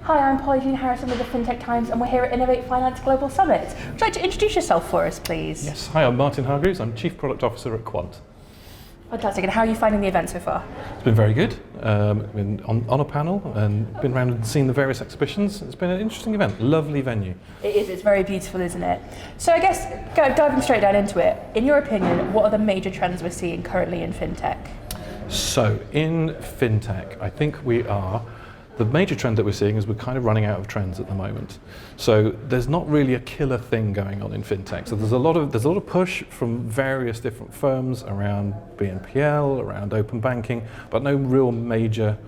Hi, I'm Pauline Harrison with the Fintech Times, and we're here at Innovate Finance Global Summit. Would you like to introduce yourself for us, please? Yes, hi, I'm Martin Hargreaves. I'm Chief Product Officer at Quant. Fantastic. And how are you finding the event so far? It's been very good. Been on a panel and been around and seen the various exhibitions. It's been an interesting event. Lovely venue. It is. It's very beautiful, isn't it? So I guess, diving straight down into it, in your opinion, what are the major trends we're seeing currently in fintech? So in fintech, I think the major trend that we're seeing is we're kind of running out of trends at the moment. So there's not really a killer thing going on in fintech. So there's a lot of push from various different firms around BNPL, around open banking, but no real major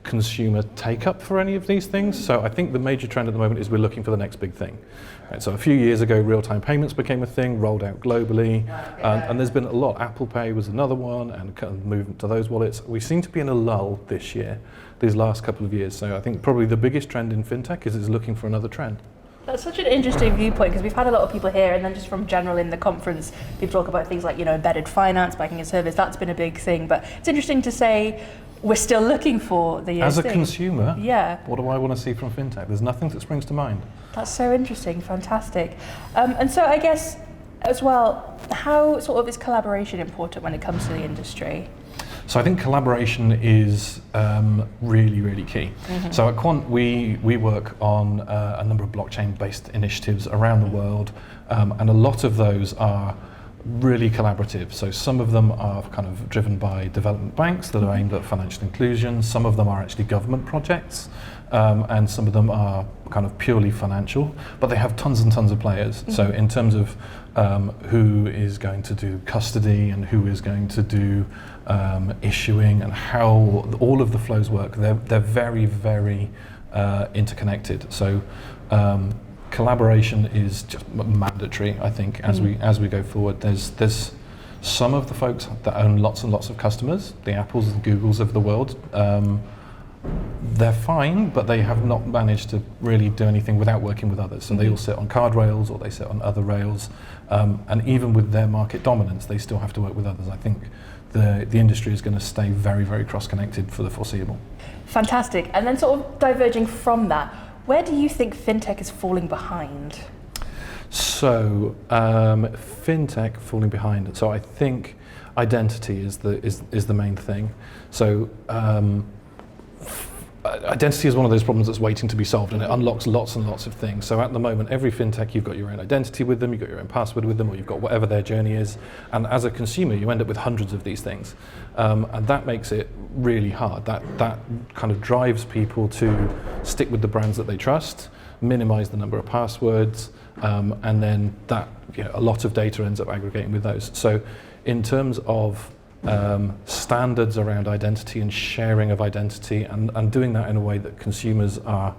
consumer take-up for any of these things. So I think the major trend at the moment is we're looking for the next big thing. Right, so a few years ago, real-time payments became a thing, rolled out globally, and there's been a lot. Apple Pay was another one, and kind of movement to those wallets. We seem to be in a lull this year, these last couple of years. So I think probably the biggest trend in fintech is looking for another trend. That's such an interesting viewpoint, because we've had a lot of people here, and then just from general in the conference, people talk about things like, embedded finance, banking as service. That's been a big thing, but it's interesting to say we're still looking for the As a thing. consumer, yeah. What do I want to see from fintech? There's nothing that springs to mind. That's so interesting, fantastic. And so I guess as well, how sort of is collaboration important when it comes to the industry? So I think collaboration is really, really key. Mm-hmm. So at Quant, we work on a number of blockchain-based initiatives around the world, and a lot of those are really collaborative. So some of them are kind of driven by development banks that are aimed at financial inclusion. Some of them are actually government projects, and some of them are kind of purely financial, but they have tons and tons of players. Mm-hmm. So in terms of who is going to do custody and who is going to do issuing and how all of the flows work, they're very, very interconnected. So collaboration is just mandatory, I think, as we go forward. There's some of the folks that own lots and lots of customers, the Apples and Googles of the world. They're fine, but they have not managed to really do anything without working with others. So they all sit on card rails or they sit on other rails, and even with their market dominance, they still have to work with others. I think the industry is going to stay very, very cross-connected for the foreseeable. Fantastic. And then sort of diverging from that, where do you think fintech is falling behind? So fintech falling behind. So I think identity is the main thing. So identity is one of those problems that's waiting to be solved, and it unlocks lots and lots of things. So at the moment, every fintech, you've got your own identity with them, you've got your own password with them, or you've got whatever their journey is. And as a consumer, you end up with hundreds of these things. And that makes it really hard. That kind of drives people to stick with the brands that they trust, minimize the number of passwords, and then that, a lot of data ends up aggregating with those. So in terms of standards around identity and sharing of identity, and doing that in a way that consumers are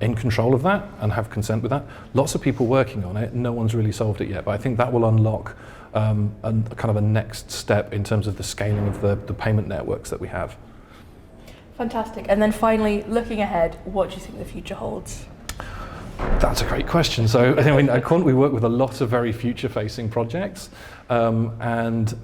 in control of that and have consent with that. Lots of people working on it, no one's really solved it yet, but I think that will unlock kind of a next step in terms of the scaling of the payment networks that we have. Fantastic. And then finally, looking ahead, what do you think the future holds? That's a great question. So I mean, at Quant, we work with a lot of very future-facing projects, and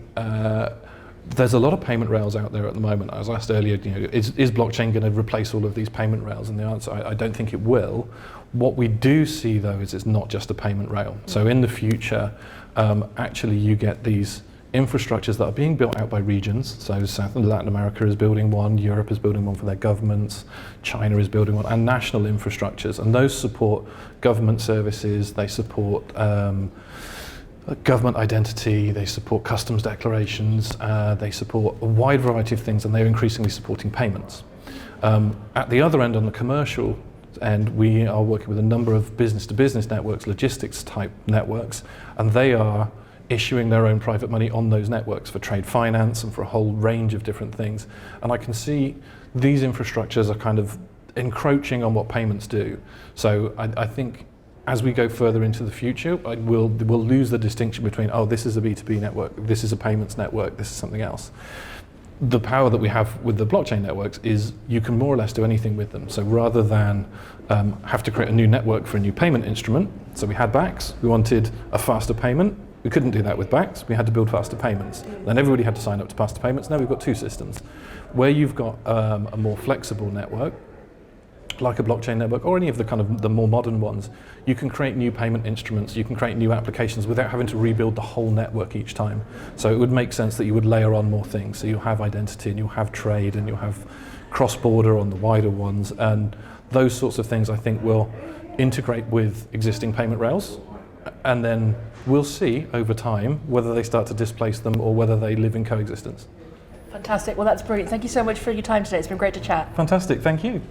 there's a lot of payment rails out there at the moment. I was asked earlier, is blockchain going to replace all of these payment rails? And the answer, I don't think it will. What we do see, though, is it's not just a payment rail. So in the future, actually, you get these infrastructures that are being built out by regions. So South and Latin America is building one, Europe is building one for their governments, China is building one, and national infrastructures. And those support government services, they support government identity, they support customs declarations, they support a wide variety of things, and they're increasingly supporting payments. At the other end, on the commercial end, we are working with a number of business-to-business networks, logistics-type networks, and they are issuing their own private money on those networks for trade finance and for a whole range of different things. And I can see these infrastructures are kind of encroaching on what payments do. So I think as we go further into the future, we'll lose the distinction between, oh, this is a B2B network, this is a payments network, this is something else. The power that we have with the blockchain networks is you can more or less do anything with them. So rather than have to create a new network for a new payment instrument, so we had BACS, we wanted a faster payment. We couldn't do that with BACS, we had to build faster payments. Then everybody had to sign up to faster payments. Now we've got two systems. Where you've got a more flexible network, like a blockchain network or any of the kind of the more modern ones, you can create new payment instruments, you can create new applications without having to rebuild the whole network each time. So it would make sense that you would layer on more things. So you'll have identity and you'll have trade and you'll have cross-border on the wider ones, and those sorts of things I think will integrate with existing payment rails, and then we'll see over time whether they start to displace them or whether they live in coexistence. Fantastic. Well, that's brilliant. Thank you so much for your time today. It's been great to chat. Fantastic, thank you.